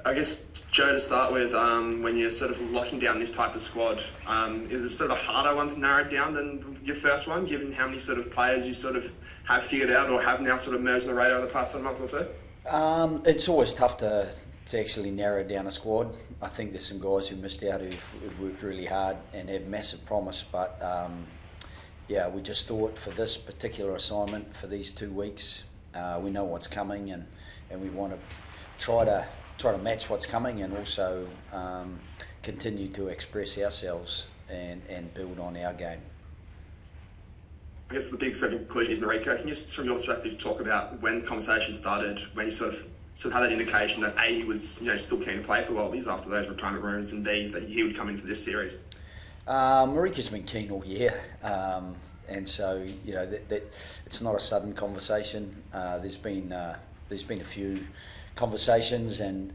I guess, Joe, to start with, when you're sort of locking down this type of squad, is it sort of a harder one to narrow down than your first one, given how many sort of players you sort of have figured out or have now sort of merged on the radar in the past month or so? It's always tough to actually narrow down a squad. I think there's some guys who missed out who've worked really hard and have massive promise, but yeah, we just thought for this particular assignment, for these 2 weeks, we know what's coming, and we want to try to match what's coming, and also continue to express ourselves and build on our game. I guess the big sort of conclusion is, Mariko, can you just from your perspective talk about when the conversation started, when you sort of had that indication that A, he was still keen to play for Wallabies after those retirement rumours, and B, that he would come in for this series? Mariko's been keen all year, and so that it's not a sudden conversation. There's been a few conversations, and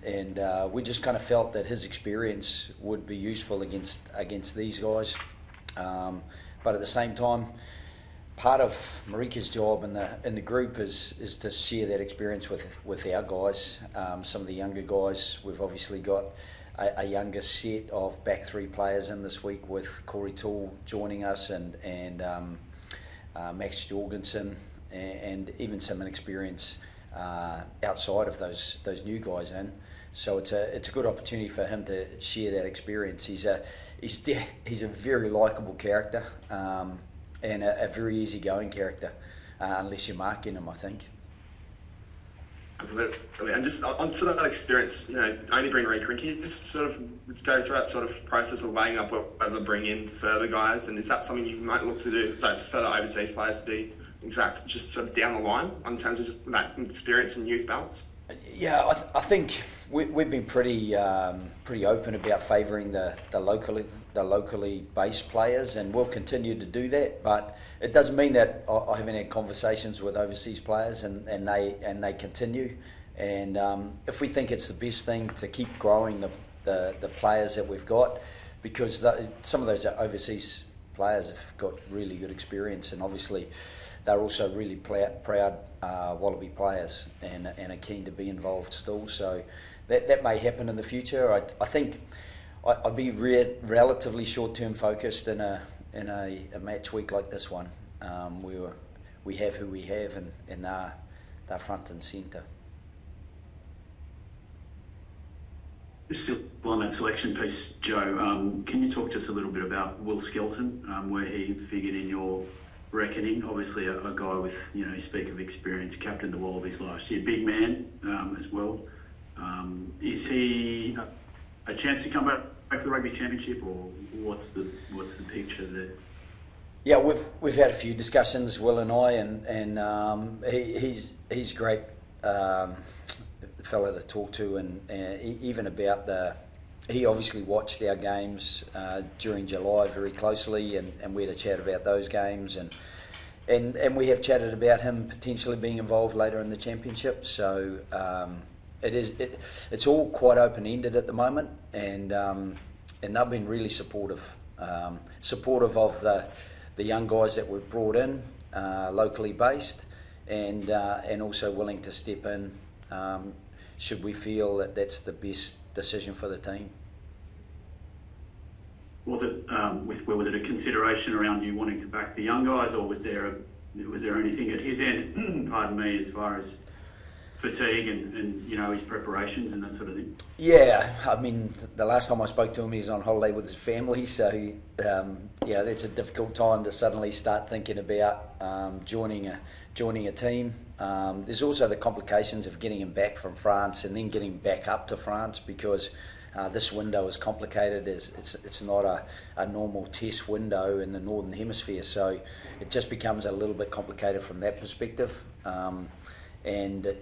we just kind of felt that his experience would be useful against these guys. But at the same time, part of Mariko's job in the group is to share that experience with our guys. Some of the younger guys, we've obviously got a younger set of back three players in this week, with Corey Toole joining us, and Max Jorgensen, and even some inexperience outside of those new guys in. So it's a good opportunity for him to share that experience. He's a very likeable character, and a very easygoing character, unless you're marking him, I think. Absolutely. And just onto that experience, only bring Mariko in, can you just sort of go through that sort of process of weighing up whether to bring in further guys, and is that something you might look to do, so further overseas players to be exact, just sort of down the line in terms of that experience and youth balance? Yeah, I think we've been pretty open about favouring the locally based players, and we'll continue to do that. But it doesn't mean that I haven't had conversations with overseas players, and they continue. And if we think it's the best thing to keep growing the players that we've got, because some of those overseas players have got really good experience, and obviously they're also really proud Wallaby players, and are keen to be involved still. So that may happen in the future. I think I'd be relatively short-term focused in a match week like this one. We have who we have, and they're front and centre. Still on that selection piece, Joe, can you talk to us a little bit about Will Skelton, where he figured in your reckoning? Obviously a guy with, you speak of experience, captained the Wallabies last year, big man as well. Is he a chance to come back to the rugby championship, or what's the picture there? Yeah, we've had a few discussions, Will and I, and he's great fella to talk to, and even about he obviously watched our games during July very closely, and we had a chat about those games, and we have chatted about him potentially being involved later in the championship. So it's all quite open-ended at the moment, and they've been really supportive of the young guys that we've brought in, locally based, and also willing to step in should we feel that that's the best decision for the team. Was it was it a consideration around you wanting to back the young guys, or was there anything at his end, pardon me, as far as fatigue and his preparations and that sort of thing? Yeah, I mean, the last time I spoke to him, he was on holiday with his family, so that's a difficult time to suddenly start thinking about joining a team. There's also the complications of getting him back from France and then getting back up to France, because this window is complicated. It's not a normal test window in the Northern Hemisphere, so it just becomes a little bit complicated from that perspective. And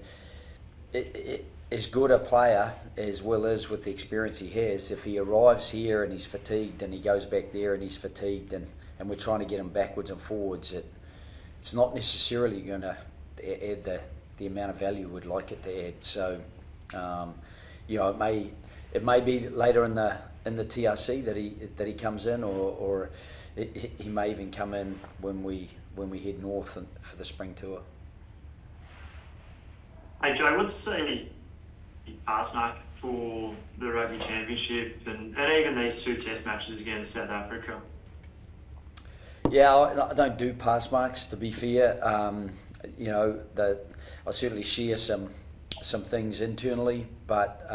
as good a player as Will is, with the experience he has, if he arrives here and he's fatigued, and he goes back there and he's fatigued, and we're trying to get him backwards and forwards, it's not necessarily going to add the amount of value we'd like it to add. So it may be later in the TRC that he comes in, or he may even come in when we head north for the spring tour. Hey Joe, let's say pass mark for the Rugby Championship and even these 2 Test matches against South Africa? Yeah, I don't do pass marks, to be fair. You know, I certainly share some things internally, but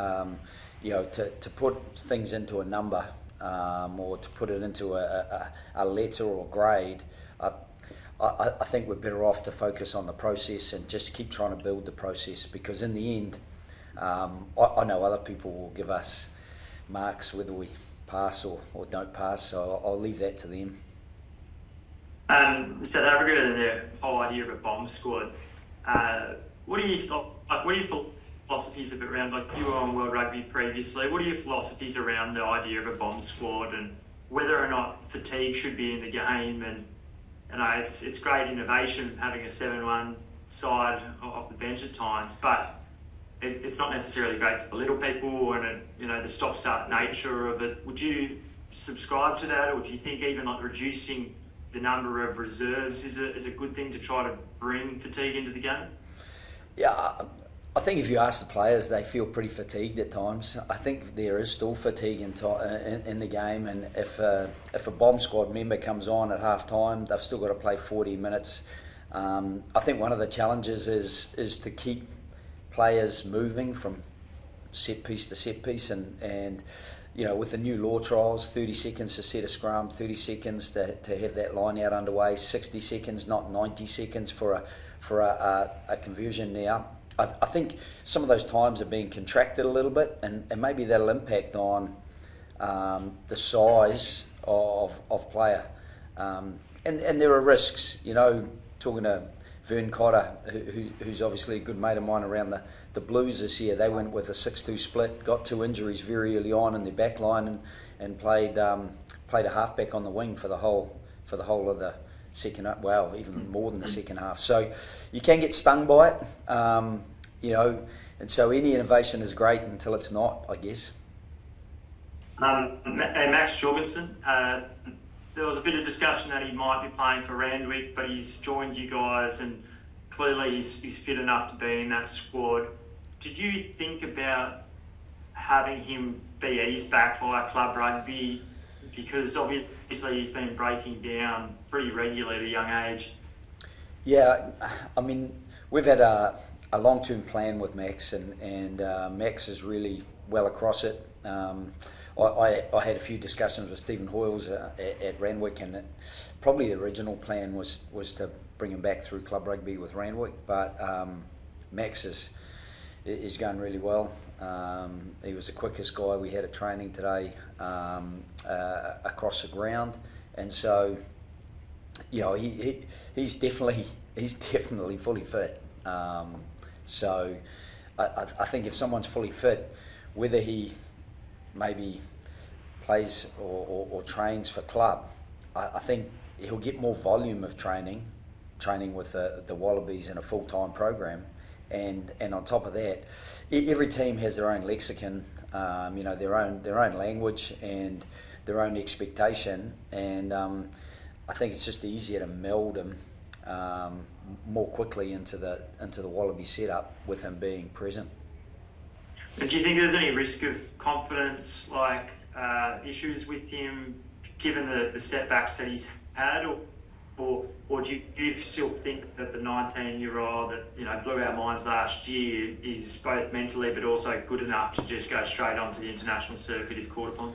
you know, to put things into a number or to put it into a letter or grade, I think we're better off to focus on the process and just keep trying to build the process, because in the end, I know other people will give us marks whether we pass or don't pass, so I'll leave that to them. South Africa and their whole idea of a bomb squad. What are your philosophies around, like you were on World Rugby previously, what are your philosophies around the idea of a bomb squad and whether or not fatigue should be in the game? And you know, it's great innovation having a 7-1 side off the bench at times, but it's not necessarily great for the little people and you know, the stop-start nature of it. Would you subscribe to that, or do you think even like reducing the number of reserves is a good thing to try to bring fatigue into the game? Yeah, I think if you ask the players, they feel pretty fatigued at times. I think there is still fatigue in the game, and if a bomb squad member comes on at half time, they've still got to play 40 minutes. I think one of the challenges is to keep players moving from set piece to set piece, and you know, with the new law trials, 30 seconds to set a scrum, 30 seconds to have that line out underway, 60 seconds, not 90 seconds for a conversion now. I think some of those times are being contracted a little bit, and maybe that'll impact on the size of player. And there are risks, you know, talking to Vern Cotter, who's obviously a good mate of mine around the Blues this year. They went with a 6-2 split, got 2 injuries very early on in their back line, and played a halfback on the wing for the whole of the second half, well, even more than the second half. So you can get stung by it, you know, and so any innovation is great until it's not, I guess. Max Jorgensen, there was a bit of discussion that he might be playing for Randwick, but he's joined you guys and clearly he's fit enough to be in that squad. Did you think about having him be eased back via club rugby? Because obviously he's been breaking down pretty regularly at a young age. Yeah, I mean, we've had a long-term plan with Max, and Max is really well across it. I had a few discussions with Stephen Hoyles at Randwick, and probably the original plan was to bring him back through club rugby with Randwick, but Max is going really well. He was the quickest guy we had at training today across the ground, and so you know he's definitely fully fit. So I think if someone's fully fit, whether he maybe plays or trains for club, I think he'll get more volume of training with the Wallabies in a full-time program, and on top of that, every team has their own lexicon, you know, their own language and their own expectation, and I think it's just easier to meld him more quickly into the Wallaby setup with him being present. But do you think there's any risk of confidence, like issues with him, given the setbacks that he's had, or do you still think that the 19-year-old that, you know, blew our minds last year is both mentally but also good enough to just go straight onto the international circuit if called upon?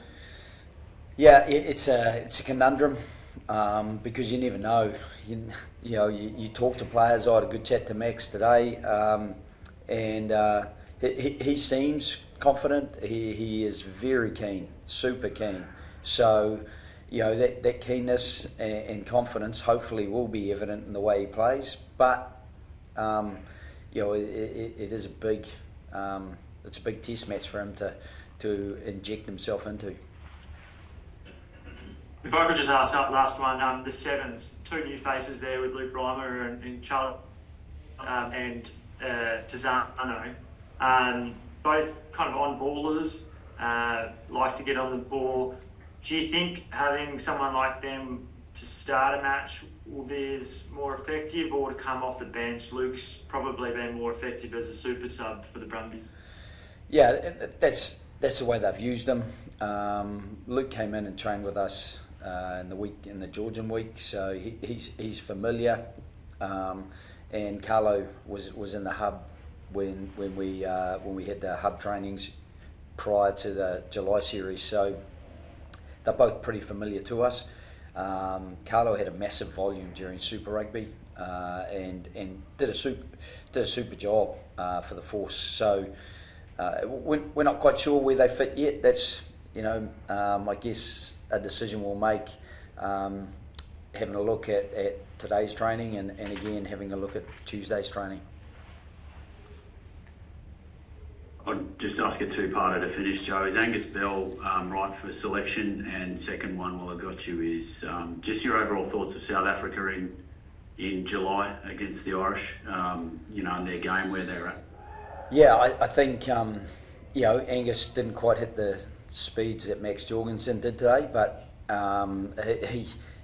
Yeah, it's a conundrum because you never know. You talk to players. I had a good chat to Max today, and he seems confident. He is very keen, super keen. So, you know, that keenness and confidence hopefully will be evident in the way he plays. But you know, it is a big test match for him to inject himself into. If I could just ask that last one, the Sevens, 2 new faces there with Luke Reimer and Charlie and Tizano. Both kind of on-ballers, like to get on the ball. Do you think having someone like them to start a match will be as more effective, or to come off the bench? Luke's probably been more effective as a super sub for the Brumbies. Yeah, that's the way they've used him. Luke came in and trained with us in the Georgian week, so he's familiar. And Carlo was in the hub when we had the hub trainings prior to the July series, so they're both pretty familiar to us. Carlo had a massive volume during Super Rugby and did a super job for the Force. So we're not quite sure where they fit yet. That's I guess a decision we'll make. Having a look at today's training and again having a look at Tuesday's training. I'll just ask a two-parter to finish, Joe. Is Angus Bell right for selection? And second one, while I've got you, is just your overall thoughts of South Africa in July against the Irish, and their game, where they're at. Yeah, I think, Angus didn't quite hit the speeds that Max Jorgensen did today, but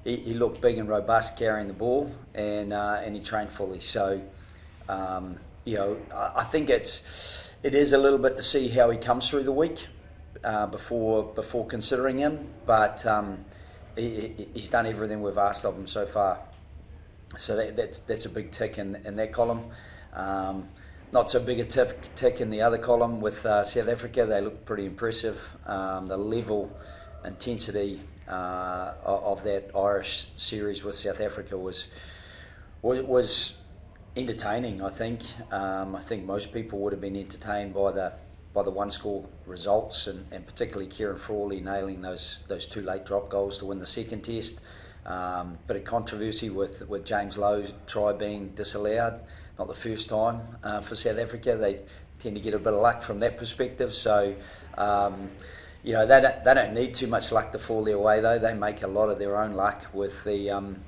he looked big and robust carrying the ball, and he trained fully. So, I think it is a little bit to see how he comes through the week before considering him, but he's done everything we've asked of him so far. So that's a big tick in that column. Not so big a tick in the other column with South Africa. They look pretty impressive. The level, intensity of that Irish series with South Africa was entertaining. I think most people would have been entertained by the one score results, and particularly Kieran Frawley nailing those two late drop goals to win the second test. Bit of controversy with James Lowe's try being disallowed. Not the first time for South Africa. They tend to get a bit of luck from that perspective. So they don't need too much luck to fall their way, though. They make a lot of their own luck with the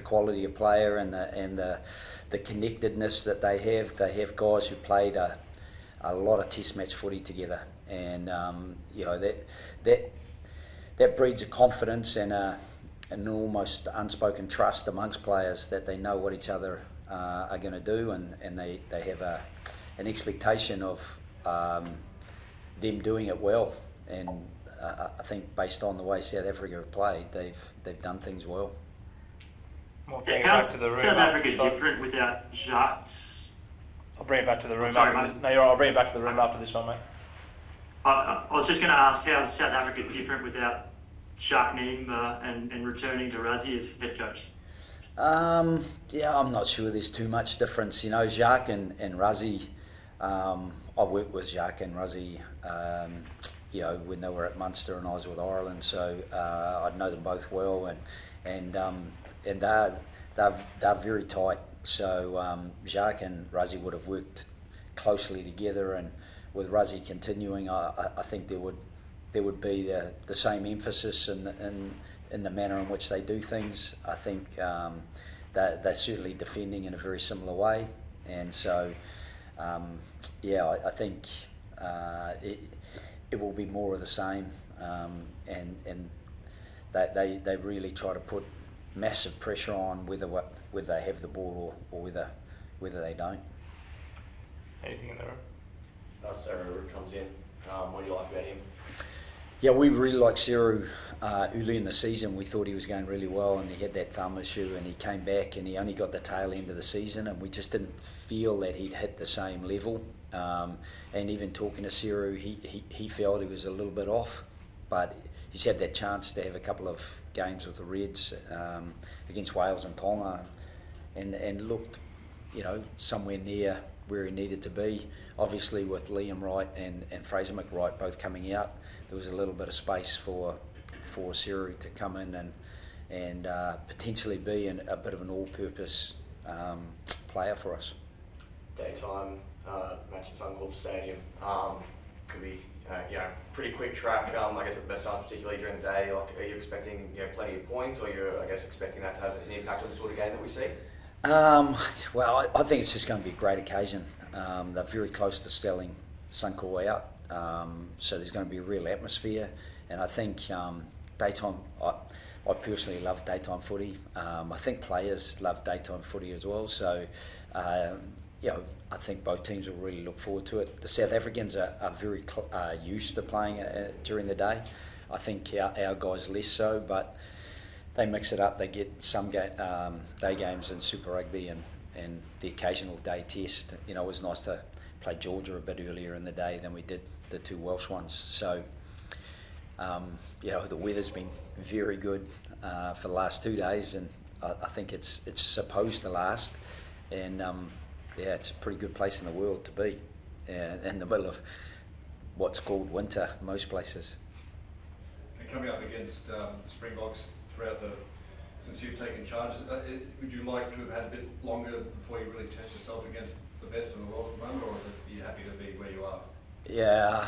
quality of player and the connectedness that they have. They have guys who played a lot of test match footy together, and that breeds a confidence and an almost unspoken trust amongst players that they know what each other are going to do, and they have an expectation of them doing it well. And I think based on the way South Africa have played, they've done things well. How's South Africa different without Jacques? I'll bring it back to the room. I'll bring it back to the room after this one, mate. I was just going to ask, how's South Africa different without Jacques Neem and returning to Rassie as head coach? I'm not sure there's too much difference. Jacques and Rassie, I worked with Jacques and Rassie, when they were at Munster and I was with Ireland, so I know them both well, and they're very tight. So Jacques and Rassie would have worked closely together, and with Rassie continuing, I think there would be the same emphasis in the manner in which they do things. I think they're certainly defending in a very similar way, and so I think it will be more of the same, and they really try to put massive pressure on whether they have the ball or whether they don't. Anything in the room? Seru comes in. What do you like about him? Yeah, we really liked Seru early in the season. We thought he was going really well, and he had that thumb issue, and he came back, and he only got the tail end of the season, and we just didn't feel that he'd hit the same level. And even talking to Seru, he felt he was a little bit off, but he's had that chance to have a couple of games with the Reds against Wales and Tonga, and looked, somewhere near where he needed to be. Obviously, with Liam Wright and Fraser McWright both coming out, there was a little bit of space for Seru to come in and potentially be a bit of an all-purpose player for us. Daytime match at Suncorp Stadium could be pretty quick track. I guess at the best time, particularly during the day. Are you expecting plenty of points, or you're expecting that to have an impact on the sort of game that we see? Well, I think it's just going to be a great occasion. They're very close to selling Suncorp out, so there's going to be a real atmosphere. And I think daytime, I personally love daytime footy. I think players love daytime footy as well. So, I think both teams will really look forward to it. The South Africans are very used to playing during the day. I think our guys less so, but they mix it up. They get some day games in Super Rugby and the occasional day test. It was nice to play Georgia a bit earlier in the day than we did the two Welsh ones. So, the weather's been very good for the last 2 days, and I think it's supposed to last. And it's a pretty good place in the world to be, in the middle of what's called winter most places. And coming up against Springboks since you've taken charge, would you like to have had a bit longer before you really test yourself against the best in the world at the moment, or are you happy to be where you are? Yeah,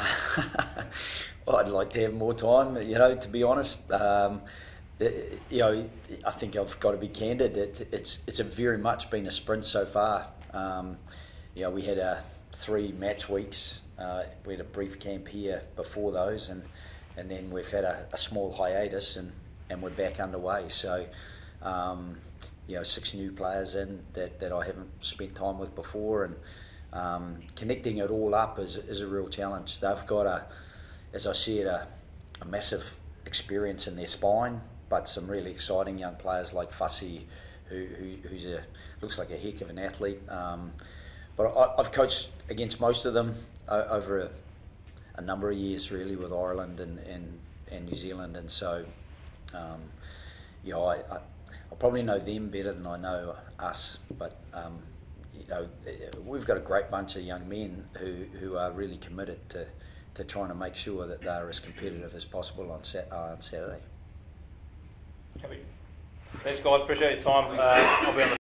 well, I'd like to have more time, to be honest. I think I've got to be candid. It's very much been a sprint so far. We had 3 match weeks. We had a brief camp here before those, and then we've had a small hiatus, and we're back underway. So, 6 new players in that I haven't spent time with before, and connecting it all up is a real challenge. They've got as I said, a massive experience in their spine, but some really exciting young players like Fussy, who's looks like a heck of an athlete. But I've coached against most of them over a number of years, really, with Ireland and New Zealand, and so I probably know them better than I know us. But we've got a great bunch of young men who are really committed to trying to make sure that they're as competitive as possible on Saturday. Thanks, guys. Appreciate your time. I'll be on the